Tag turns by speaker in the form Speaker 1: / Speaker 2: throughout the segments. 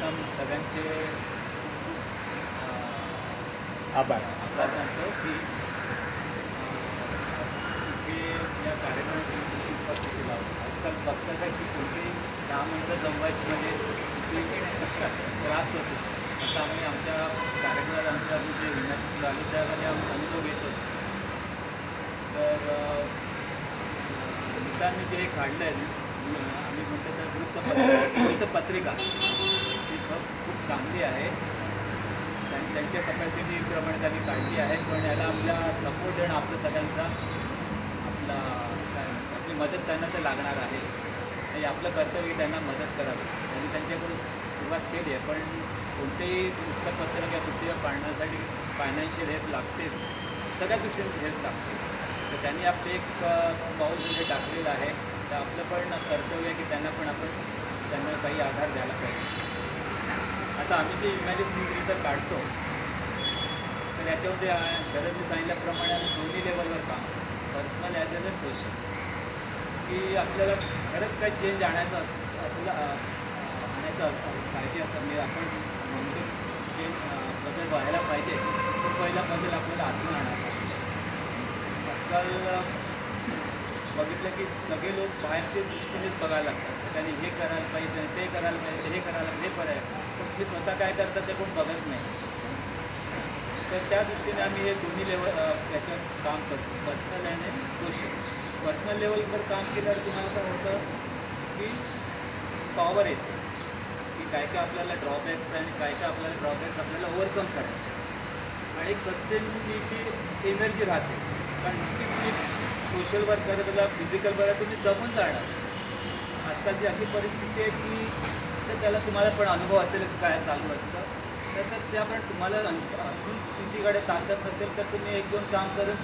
Speaker 1: सर्वप्रथम सगळ्यांचे
Speaker 2: आभार.
Speaker 1: आभार मानतो की इथे या कार्यक्रमाची उपस्थिती लावतो. आजकाल बघतात की कोणतेही 10 माणसं जमवायची म्हणजे कुठेही त्रास होतो. असं आम्ही आमच्या कार्यक्रमात आमच्या जे विनंती आली त्यावेळी आम्ही अनुभव घेत असतो. तर मित्रांनी जे काढलं आहे आम्ही म्हणतो तर वृत्तपत्रिका ही खूप चांगली आहे. त्यांच्या कपॅसिटीप्रमाणे त्यांनी काढली आहे, पण याला आपला सपोर्ट देणं आपलं सगळ्यांचा आपला आपली मदत त्यांना ते लागणार आहे. आणि आपलं कर्तव्य त्यांना मदत करावी. त्यांनी त्यांच्याकडून सुरुवात केली आहे, पण कोणतेही वृत्तपत्र किंवा पत्रिका काढण्यासाठी फायनान्शियल हेल्प लागतेच, सगळ्या दृष्टीने हेल्प लागते. तर त्यांनी आपले एक पाऊल म्हणजे टाकलेलं आहे. तर आपलं पण कर्तव्य आहे की त्यांना पण आपण त्यांना काही आधार द्यायला पाहिजे. आता आम्ही जे इमेजेस न्यूजलेटर काढतो तर याच्यामध्ये शरदने सांगितल्याप्रमाणे आम्ही दोन्ही लेवलवर काम पर्सनल ॲज वेल एज सोशल, की आपल्याला खरंच काही चेंज आणायचं आणायचं पाहिजे असं म्हणजे आपण म्हणतो चेंज बदल व्हायला पाहिजे, तर पहिला बदल आपल्याला आतून आणायला पाहिजे. आजकाल बघितलं की सगळे लोक बाहेरच्या दृष्टीनेच बघायला लागतात. त्यांनी हे करायला पाहिजे, ते करायला पाहिजे, हे करायला हे पर्याय, पण तुम्ही स्वतः काय करतात ते कोण बघत नाही. तर त्या दृष्टीने आम्ही हे दोन्ही लेवल याच्यावर काम करतो, पर्सनल आणि सोशल. पर्सनल लेवलवर काम केल्यावर तुम्हाला काय होतं की पॉवर येते की काय काय आपल्याला ड्रॉबॅक्स आणि काय काय आपल्याला ड्रॉबॅक्स आपल्याला ओव्हरकम करायचे आणि एक सस्टेनिबिलिटी एनर्जी राहते. कारण नुसती तुम्ही सोशल वर्क करत त्याला फिजिकल वर्क तुम्ही जमून जाणार. आजकालची अशी परिस्थिती आहे की तर त्याला तुम्हाला पण अनुभव असेलच काय चालू असतं. तर ते आपण तुम्हाला अजून तुमच्याकडे ताकद नसेल तर तुम्ही 1-2 काम करून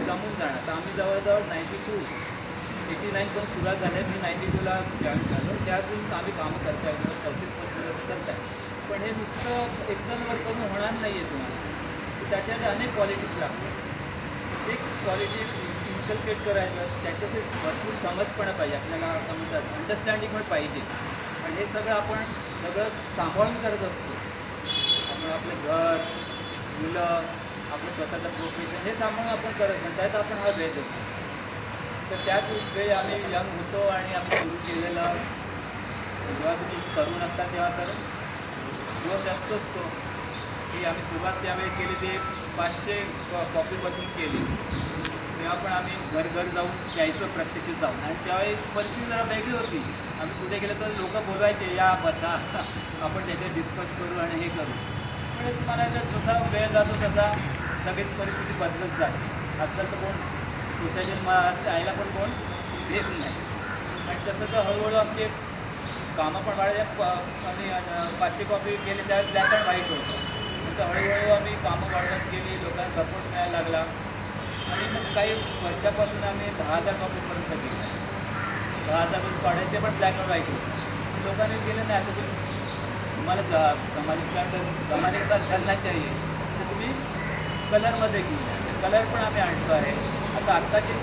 Speaker 1: जमून जाणार. तर आम्ही जवळजवळ 89 पण सुरुवात झाली. मी 92ला जॉईन झालो. त्यातून आम्ही कामं करताय 34% करताय. पण हे नुसतं एक्सटर्नल वर्क करून होणार नाही आहे तुम्हाला. त्याच्यात अनेक क्वालिटीज लागतात. एक क्वालिटी इन्कल्केट करायचं, त्याच्यातच भरपूर समजपणं पाहिजे आपल्याला, समजतात अंडरस्टँडिंग पण पाहिजे. आणि हे सगळं आपण सांभाळून करत असतो. आपण आपलं घर, मुलं, आपलं स्वतःचं प्रोफेशन हे सांभाळून आपण करत नाही. त्यात आपण हा वेळ देतो. तर त्यात वेळ आम्ही यंग होतो आणि आम्ही सुरू केलेलं जेव्हा तुम्ही तरुण असता तेव्हा तर जोश असतोच तो की आम्ही सुरुवात त्यावेळी केली ते 500 कॉपीपासून केली. तेव्हा पण आम्ही घर जाऊन यायचं प्रत्यक्षित जाऊन. आणि त्यावेळी परिस्थिती जरा वेगळी होती. आम्ही कुठे गेलो तर लोक बोलवायचे या बसा आपण त्याच्यात डिस्कस करू आणि हे करू. पण तुम्हाला जसा वेळ जातो तसा सगळी परिस्थिती बदलत जाते. आजकाल तर कोण सोसायटीत यायला पण कोण येत नाही. आणि तसं तर हळूहळू आमचे कामं पण वाढले. आम्ही 500 कॉपी केले त्या ब्लॅक अँड व्हाईट होतं. तर हळूहळू आम्ही कामं वाढवत गेली, लोकांना सपोर्ट मिळायला लागला. आणि मग काही वर्षापासून आम्ही 10,000 कॉपीपर्यंत गेलो. 10,000 काढायचे पण ब्लॅक अँड व्हाईट होते. लोकांनी केलं नाही. आता तुम्हाला जमाने का चलना चाहिए तर तुम्ही कलरमध्ये घेऊया. तर कलर पण आम्ही आणतो आहे. आता आत्ताची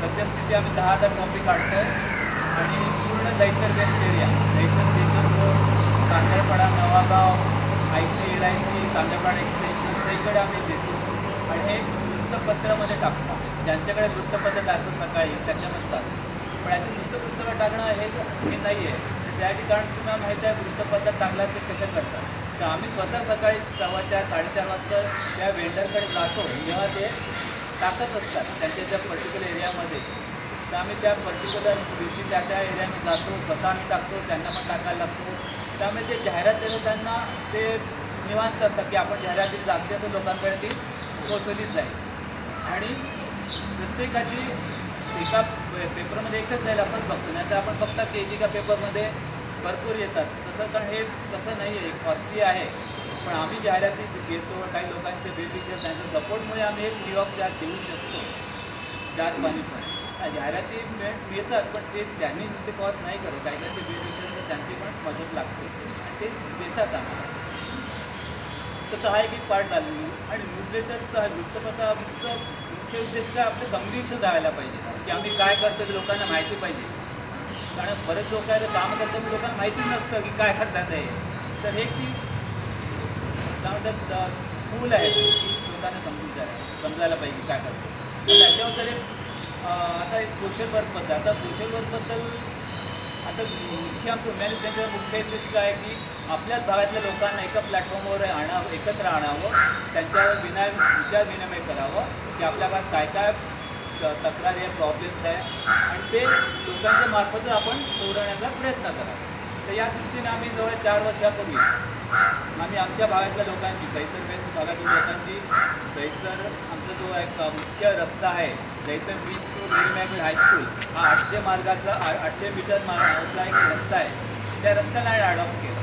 Speaker 1: सद्यस्थिती आम्ही 10,000 कॉपी काढतो आणि पूर्ण Dahisar west area, Dahisar station road, Kandalpada, Navagaon, IC, LIC, Kandalpada extension सगळीकडे आम्ही देतो. आणि हे वृत्तपत्रामध्ये टाकतो. ज्यांच्याकडे वृत्तपत्र टाकतं सकाळी त्याच्यामध्ये जातं. पण याचं नुसतं वृत्तपत्र टाकणं हे नाही आहे. त्या ठिकाणी तुम्हाला माहिती आहे वृत्तपत्रात टाकला ते कशा करतात. तर आम्ही स्वतः सकाळी 4:15, 4:30 वाजता त्या वेंडरकडे जातो जेव्हा ते टाकत असतात त्यांच्या त्या पर्टिक्युलर एरियामध्ये. तर आम्ही त्या पर्टिक्युलर दिवशी त्या एरियामध्ये जातो, स्वतः आम्ही टाकतो, त्यांना पण टाकायला लागतो. त्यामुळे जे जाहिरात देतो त्यांना ते निवांत असतात की आपण जाहिराती जास्त लोकांकडे ती पोचवलीच जाईल. आणि प्रत्येकाची एका पेपरमध्ये एकच जाईल असंच बघतो. नाही तर आपण बघतात की एकेका पेपरमध्ये भरपूर येतात. तसं कारण हे तसं नाही आहे, कॉस्टली आहे. पण आम्ही जाहिराती घेतो. काही लोकांचे बेनिफिशियल त्यांच्या सपोर्टमुळे आम्ही एक फ्री ऑफ चार्ज देऊ शकतो. चार पाणी पण जाहिराती मिळतात, पण ते त्यांनी नुसते कॉस्ट नाही करत. काही काही बेनिफिशियल तर त्यांची पण मदत लागते आणि ते देतात आम्हाला. तर हा एक पार्ट झाला. आणि न्यूजलेटरचा वृत्तपत्राचं मुख्य उद्देश काय आपलं गंभीर जायला पाहिजे की आम्ही काय करतो ते लोकांना माहिती पाहिजे. कारण बरेच लोक आहे कामं करतात लोकांना माहिती नसतं की काय करतात आहे. तर हे की काय म्हणतात पूल आहे की लोकांना समजायला पाहिजे काय करतो. तर त्याच्याबद्दल आता एक सोशल वर्कबद्दल आता मुख्य आमचं ह्युमॅनिटी सेंटर मुख्य उद्देश काय आहे की आपल्याच भागातल्या लोकांना एका प्लॅटफॉर्मवर एकत्र आणावं, त्यांच्यावर विचार विनिमय करावं की आपल्या भागात काय काय तक्रारी आहे, प्रॉब्लेम्स आहे आणि ते लोकांच्या मार्फत आपण सोडवण्याचा प्रयत्न करावा. तर या दृष्टीने आम्ही जवळ 4 वर्षापूर्वी आम्ही आमच्या भागातल्या लोकांची दहिसर वेस्ट भागातील लोकांची दहिसर आमचा जो एक मुख्य रस्ता आहे Dahisar beach to Mary high school हा 800 मार्गाचा 800 मीटर मार्गाचा एक रस्ता आहे. त्या रस्त्याला अडॉप्ट केलं.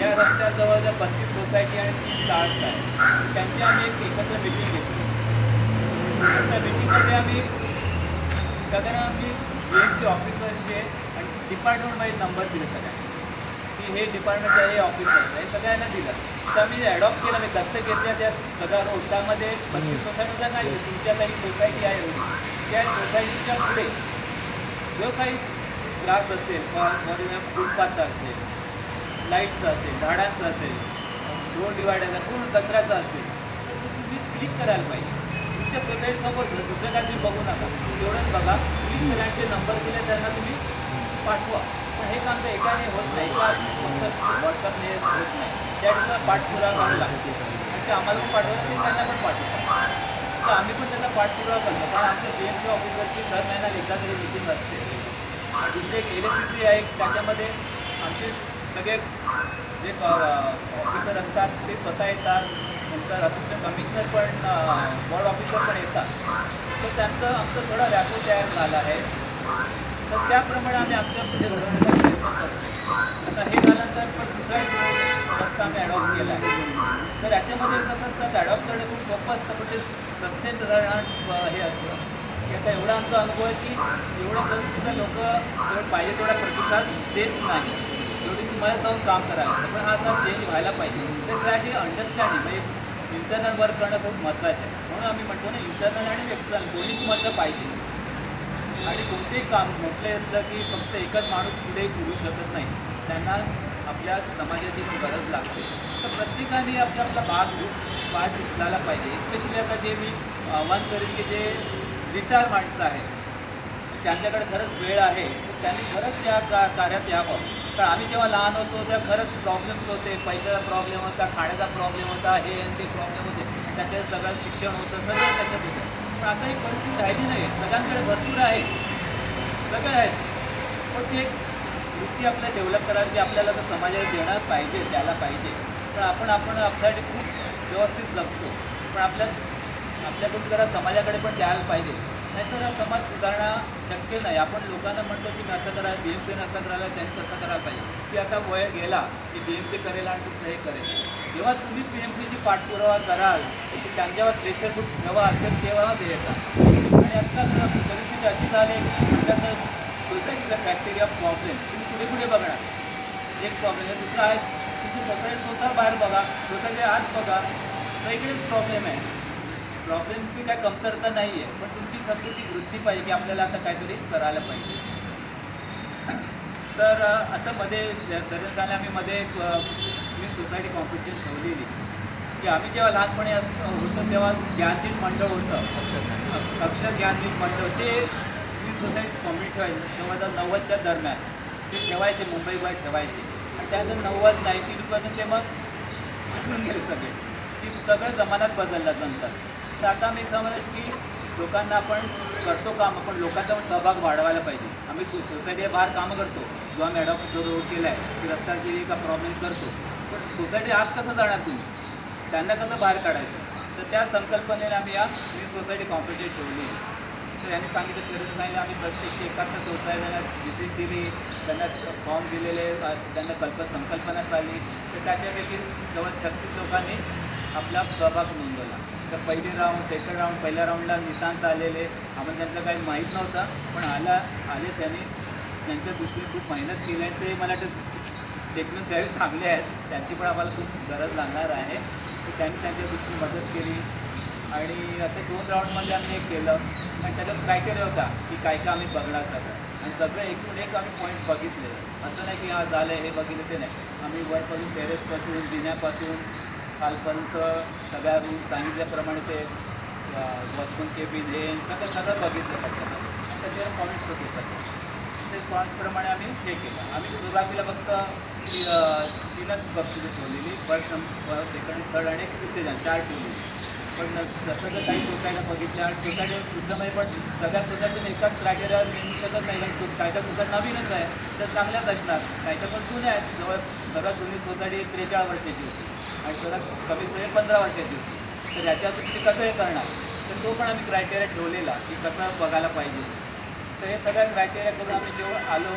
Speaker 1: या रस्त्यात जवळजवळ 32 सोसायटी आणि 3 शाळा आहे. त्यांची आम्ही एक एकत्र मिटिंग घेतली. त्या मिटिंगमध्ये आम्ही BMC ऑफिसर्सचे आणि डिपार्टमेंटमध्ये नंबर दिले सगळ्यांना की हे डिपार्टमेंटचं हे ऑफिसर्स हे सगळ्यांना दिलं. तर आम्ही ॲडॉप्ट केलं, मी दत्तक घेतल्या त्या सगळ्या रोडमध्ये 32 सोसायटीचा नाही, तुमच्या काही सोसायटी आहे रोड त्या सोसायटीच्या पुढे जो काही त्रास असेल फुटपाथचा असेल, लाईटचं असेल, झाडांचं असेल, रोड डिवायडरचा पूर्ण कचऱ्याचा असेल तर तुम्ही क्लिक करायला पाहिजे. तुमच्या सोसायटीसमोर दुसरं काय तुम्ही बघू नका, एवढंच बघा. क्लिक करायचे नंबर दिले त्यांना तुम्ही पाठवा. पण हे काम तर एकाने होत नाही, फक्त व्हॉट्सअपने होत नाही. त्या ठिकाणी पाठपुरावा करावा लागतो आणि ते आम्हाला पण पाठवलं ते त्यांना पण पाठवतात. तर आम्ही पण त्याचा पाठपुरावा करतो कारण आमच्या BMC ऑफिसरची दर महिन्याला एकदा तरी मिटिंग असते. दुसरे एक LACC आहे, त्याच्यामध्ये आमचे सगळे जे ऑफिसर असतात ते स्वतः येतात. नंतर असिस्टंट कमिशनर पण वॉर्ड ऑफिसर पण येतात. तर त्यांचं आमचं थोडा व्यापक तयार झाला आहे. तर त्याप्रमाणे आम्ही आमच्या पुढे घडवण्याचा प्रयत्न करतो. आता हे झाल्यानंतर पण दुसरा रस्ता आम्ही ॲडॉप्ट केला आहे. तर याच्यामध्ये कसं असतं, ॲडॉप्ट करणं खूप सोपं असतं पण ते सस्टेन राहणं हे असतं की आता एवढा आमचा अनुभव आहे की एवढं करूनसुद्धा लोक जेवढं पाहिजे तेवढा प्रतिसाद देत नाही. शेवटी तुम्हाला जाऊन काम करायला लागतं. पण हा आता चेंज व्हायला पाहिजे. त्यासाठी अंडरस्टँडिंग म्हणजे इंटरनल वर्क करणं खूप महत्त्वाचं आहे. म्हणून आम्ही म्हणतो ना इंटरनल आणि एक्सटर्नल दोन्ही तुम्हाला पाहिजे. आणि कोणतेही काम म्हटलं असलं की फक्त एकच माणूस पुढे करू शकत नाही, त्यांना आपल्या समाजाची पण गरज लागते. तर प्रत्येकाने आपला भाग उचलायला पाहिजे. एस्पेशली आता जे मी आव्हान करेन की जे रिटायर माणसं आहेत त्यांच्याकडे खरंच वेळ आहे तर त्यांनी खरंच या कार्यात यावं. तर आम्ही जेव्हा लहान होतो तेव्हा खरंच प्रॉब्लेम्स होते, पैशाचा प्रॉब्लेम होता, खाण्याचा प्रॉब्लेम होता, हे आणि ते प्रॉब्लेम होते. त्याच्यात सगळं शिक्षण होतं, सगळं त्याच्यात होतं. पण आता ही परिस्थिती राहिली नाही. सगळ्यांकडे भरपूर आहे, सगळे आहेत. पण ते एक वृत्ती आपल्याला डेव्हलप करायची आपल्याला तर समाजाला देणं पाहिजे, द्यायला पाहिजे. पण आपण आपल्यासाठी खूप व्यवस्थित जगतो पण आपल्याकडून जरा समाजाकडे पण द्यायला पाहिजे. नाहीतर समाज सुधारणा शक्य नाही. आपण लोकांना म्हणतो की मी असं करायला BMCने असं करायला त्यांनी तसं करायला पाहिजे की आता वय गेला की BMC करेल आणि तुमचं हे करेल. जेव्हा तुम्ही BMCची पाठपुरावा कराल की त्यांच्यावर प्रेशर खूप जेव्हा असेल तेव्हा ते येतात. आणि आत्ता परिस्थिती अशी झाली की त्याचं सोसायटीचा फॅक्टरी ऑफ प्रॉब्लेम तुम्ही कुठे बघणार. एक प्रॉब्लेम आहे, दुसरा आहे तुमची सोसायटी स्वतः बाहेर बघा, सोसायटी आत बघा, तर इकडेच प्रॉब्लेम आहे. प्रॉब्लेमची काय कमतरता नाही आहे पण तुमची फक्त ती वृत्ती पाहिजे की आपल्याला आता काहीतरी करायला पाहिजे. तर आता मध्ये झाले आम्ही मध्ये एक सोसायटी कॉम्पिटिशन ठेवलेली की आम्ही जेव्हा लहानपणी होतं तेव्हा ज्ञानदीप मंडळ होतं, अक्षर ज्ञानदीप मंडळ ते सोसायटी कॉम्पिट ठेवायचे. तेव्हा 90च्या दरम्यान ते ठेवायचे, मुंबईबाहेर ठेवायचे आणि त्यानंतर 90-90 ते मग विसरून गेले सगळे की सगळं जमान्यात बदललं नंतर. तर आता मी समजलं की लोकांना आपण करतो काम, आपण लोकांचा पण सहभाग वाढवायला पाहिजे. आम्ही सोसायटी बाहेर कामं करतो, जो आम्ही ॲडॉप्ट जो रोड केला आहे की रस्त्याची का प्रॉब्लेम करतो, पण सोसायटी आत कसं जाणार तुम्ही, त्यांना कसं बाहेर काढायचं. तर त्या संकल्पनेने आम्ही या सोसायटी कॉम्पिटिशन ठेवली. तर यांनी सांगितलं शरीर सांगितलं आम्ही प्रत्येक 71 सोसायटीला व्हिजिट दिली, त्यांना फॉर्म दिलेले, त्यांना संकल्पना चालली. तर त्याच्यापैकी जवळ 36 लोकांनी आपला सहभाग नोंदवला. तर पहिली राऊंड, सेकंड राऊंड, पहिल्या राऊंडला नितांत आलेले, आम्हाला त्यांचं काही माहीत नव्हतं पण आले त्यांनी त्यांच्या दृष्टीने खूप मेहनत केली आहे. ते मला टेक्निक्स यावे चांगले आहेत, त्यांची पण आम्हाला खूप गरज लागणार आहे. तर त्यांनी त्यांच्या दृष्टीने मदत केली आणि असे 2 राऊंडमध्ये आम्ही हे केलं आणि त्याच्यात क्रायटेरिया होता की काय काय आम्ही बघणार सगळं. आणि सगळं एकूण एक आम्ही पॉईंट बघितले. असं नाही की हा झालं हे बघितलं ते नाही. आम्ही वरपासून टेरेसपासून जिन्यापासून खालपर्यंत सगळ्या रूम सांगितल्याप्रमाणे ते वॉचमन केबिन हे सगळं बघितलं त्याच्यामध्ये. आणि त्याच्यावर पॉईंट्स होते सगळे. ते पॉईंट्सप्रमाणे आम्ही हे केलं. आम्ही सुरुवातीला फक्त 3च बक्षिसं ठेवलेली, फर्स्ट सेकंड थर्ड आणि एक उत्तेजन 4 ठेवली. पण जसं जर काही सोसायट्या बघितल्या आणि सोसायटी दुसऱ्यामध्ये पण सगळ्या सोसायटीने एकाच क्रायटेरियावर नेमू शकत नाही. आणि काय त्या सोसायटी नवीनच आहे तर चांगल्याच असणार, काय त्या पण जुन्या आहेत. सर्वात जुनी सोसायटी 43 वर्षाची होती आणि सर्वात कमीत कमी 15 वर्षाची होती. तर ह्याच्यात तुम्ही कसं हे करणार, तर तो पण आम्ही क्रायटेरिया ठेवलेला की कसं बघायला पाहिजे. तर हे सगळ्या क्रायटेरिया करून आम्ही जेव्हा आलो,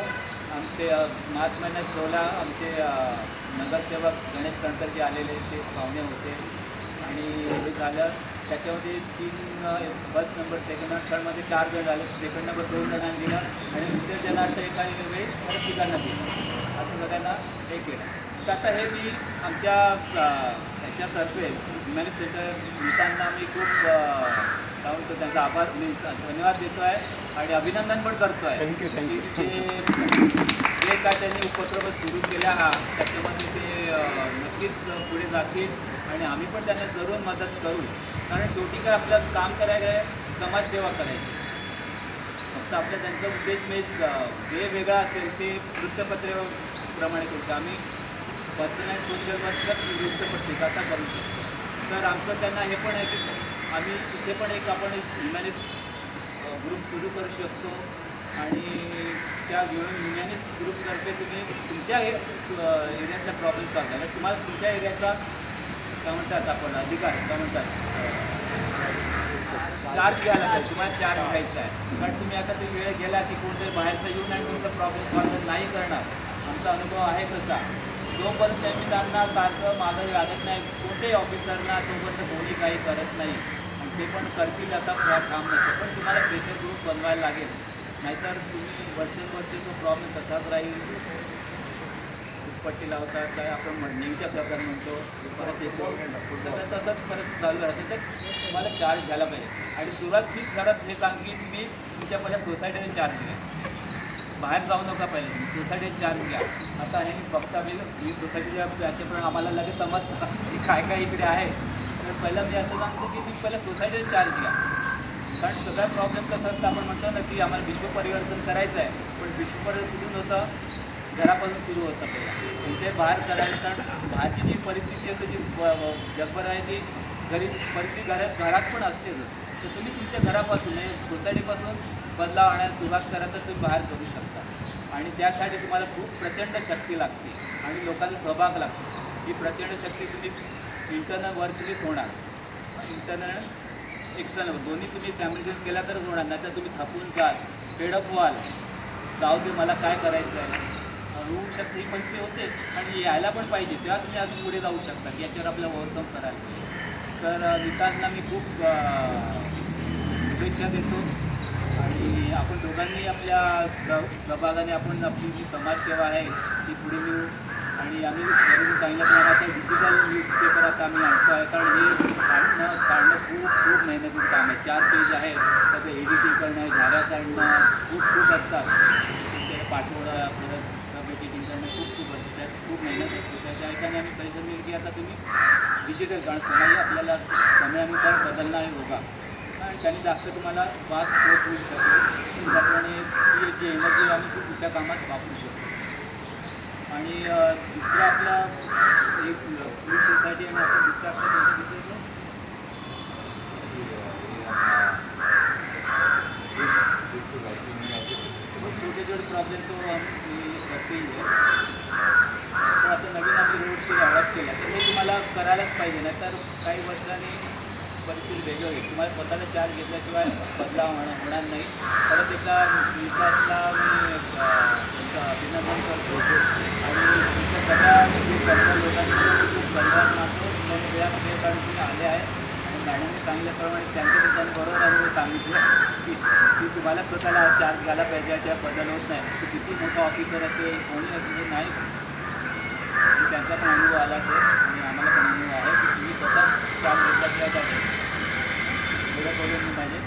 Speaker 1: आमचे मार्च महिन्यात ठेवला. आमचे नगरसेवक गणेश कणकरजी आलेले ते पाहुणे होते आणि हे झालं. त्याच्यामध्ये 3 फर्स्ट नंबर सेकंड नंबर थर्डमध्ये 4 जण झाले. सेकंड नंबर 2 जणांना दिलं आणि उत्तेजनार्थ एका वेळी परत तिघांना दिलं. असं सगळ्यांना हे केलं. तर आता हे मी आमच्या ह्याच्यातर्फे ह्युमॅनिटी सेंटर मित्रांना मी खूप काय म्हणतो त्यांचा आभार धन्यवाद देतो आहे आणि अभिनंदन पण करतो आहे. जे काय त्यांनी उपक्रम सुरू केल्या त्याच्यामध्ये ते नक्कीच पुढे जातील आणि आम्ही पण त्यांना जरूर मदत करू. कारण शेवटी काय आपलं काम करायचं आहे, समाजसेवा करायची. फक्त आपल्या त्यांचा उद्देश जे वेगळा असेल ते वृत्तपत्रेप्रमाणे करू. आम्ही पर्सनल अँड सोशल वर्कच वृत्तपत्रिका असा करू शकतो. तर आमचं त्यांना हे पण आहे की आम्ही इथे पण आपण ह्युमॅनिस्ट ग्रुप सुरू करू शकतो आणि त्या ह्युमॅनिस्ट ग्रुपतर्फे तुम्ही तुमच्या एरियातला प्रॉब्लेम सांगा. तर तुम्हाला तुमच्या एरियाचा काय म्हणतात आपण अधिकार काय म्हणतात चार्ज घ्यायला पाहिजे. तुम्हाला चार्ज घ्यायचा आहे. कारण तुम्ही आता ते वेळ गेला की कोणतरी बाहेरचा येऊन आणि तुमचा प्रॉब्लेम सॉल्व्ह नाही करणार. आमचा अनुभव आहे कसा. जोपर्यंत मी त्यांना सारखं मागं लागत नाही कोणत्याही ऑफिसरना, तोपर्यंत कोणी काही करत नाही आणि ते पण करतील असा काम नसतं. पण तुम्हाला प्रेशर ग्रुप बनवायला लागेल, नाहीतर तुम्ही वर्षानुवर्ष तो प्रॉब्लेम तसाच राहील. पट्टी लावतात काय आपण नेहमीच्या प्रकार म्हणतो, परत येतो सगळं तसंच परत चालू राहते. तर तुम्हाला चार्ज घ्यायला पाहिजे. आणि सुरुवात मी घरात हे सांगेन की मी तुमच्या पहिल्या सोसायटीने चार्ज घ्या. बाहेर जाऊ नका पहिले, तुम्ही सोसायटीत चार्ज घ्या. आता हे बघता मी सोसायटीच्या याच्याप्रमाणे आम्हाला लगेच समजतं की काय काय इकडे आहे. तर पहिला मी असं सांगतो की तुम्ही पहिला सोसायटीत चार्ज घ्या. कारण सगळा प्रॉब्लेम कसं असतं, आपण म्हणतो ना की आम्हाला विश्वपरिवर्तन करायचं आहे, पण विश्वपरिवर्तन कुठून होतं, घरापासून सुरू होतं पहिला. ते बाहेर करायचं. कारण बाहेरची जी परिस्थिती असते जी जगभर आहे ती परिस्थिती घरात पण असतेच. तर तुम्ही तुमच्या घरापासून सोसायटीपासून बदलाव आणायला सुरुवात करा तर तुम्ही बाहेर करू शकता. आणि त्यासाठी तुम्हाला खूप प्रचंड शक्ती लागते आणि लोकांचा सहभाग लागतो. ही प्रचंड शक्ती तुम्ही इंटरनल वर्कनीच होणार. इंटरनल एक्सटर्नल दोन्ही तुम्ही सॅम्युलेशन केला तरच होणार. नाही तर तुम्ही थकून जाल, फेडअप व्हाल, जाऊ दे मला काय करायचं आहे होऊ शकते. ही परिस्थिती होते आणि यायला पण पाहिजे. तेव्हा तुम्ही अजून पुढे जाऊ शकता की याच्यावर आपल्याला ओव्हरकम करायला. तर विकासला मी खूप शुभेच्छा देतो आणि आपण दोघांनी आपल्या सहभागाने आपण आपली जी समाजसेवा आहे ती पुढे नेऊ. आणि आम्ही सांगितल्याप्रमाणे आता डिजिटल न्यूजपेपर आता आम्ही आणतो आहे. कारण हे काढणं खूप मेहनतीचं काम आहे. 4 पेज आहे, त्याचं एडिटिंग करणं, जाहिरात काढणं खूप असतात. त्याला पाठवणं, परत सब एडिटिंग करणं खूप असतं. त्यात खूप मेहनत असते. त्याच्या ठिकाणी आम्ही सजेशन दिलं की आता तुम्ही डिजिटल कारण समय आपल्याला समयानुसार बदलना ही होगा आणि त्यांनी जास्त तुम्हाला फास्ट ग्रोथ होऊ शकतो. त्याप्रमाणे ती जी एनर्जी आम्ही खूप दुसऱ्या कामात वापरू शकतो. आणि दुसरा आपला एक फ्री सोसायटी आणि आपण दुसरा आपल्या छोटे प्रॉब्लेम तो आम्ही करते आहे. तर आता नवीन आम्ही रोडची डेव्हलप केला तर हे तुम्हाला करायलाच पाहिजे. नाही तर काही वर्षांनी परिस्थिती वेगळं होईल. तुम्हाला स्वतःला चार्ज घेतल्याशिवाय बदलाव होणार नाही. परत एकदा विकासला मी त्यांचं अभिनंदन करतो आणि तुमच्या सगळ्या लोकांनी खूप धन्यवाद मानतो. त्यांनी वेळात वेळ काढून तुम्ही आले आहे आणि मॅडमने सांगितल्याप्रमाणे त्यांच्या बरोबर आम्ही सांगितलं की तुम्हाला स्वतःला चार्ज घ्यायला पाहिजे. अशा बदल होत नाही. की किती मोठा ऑफिसर असेल कोणी असेल नाही, त्यांचा पण अनुभव आला असेल आणि आम्हाला पण अनुभव आहे की तुम्ही स्वतः चार्ज घेतल्याशिवाय काय एवढं बोलून मी माझे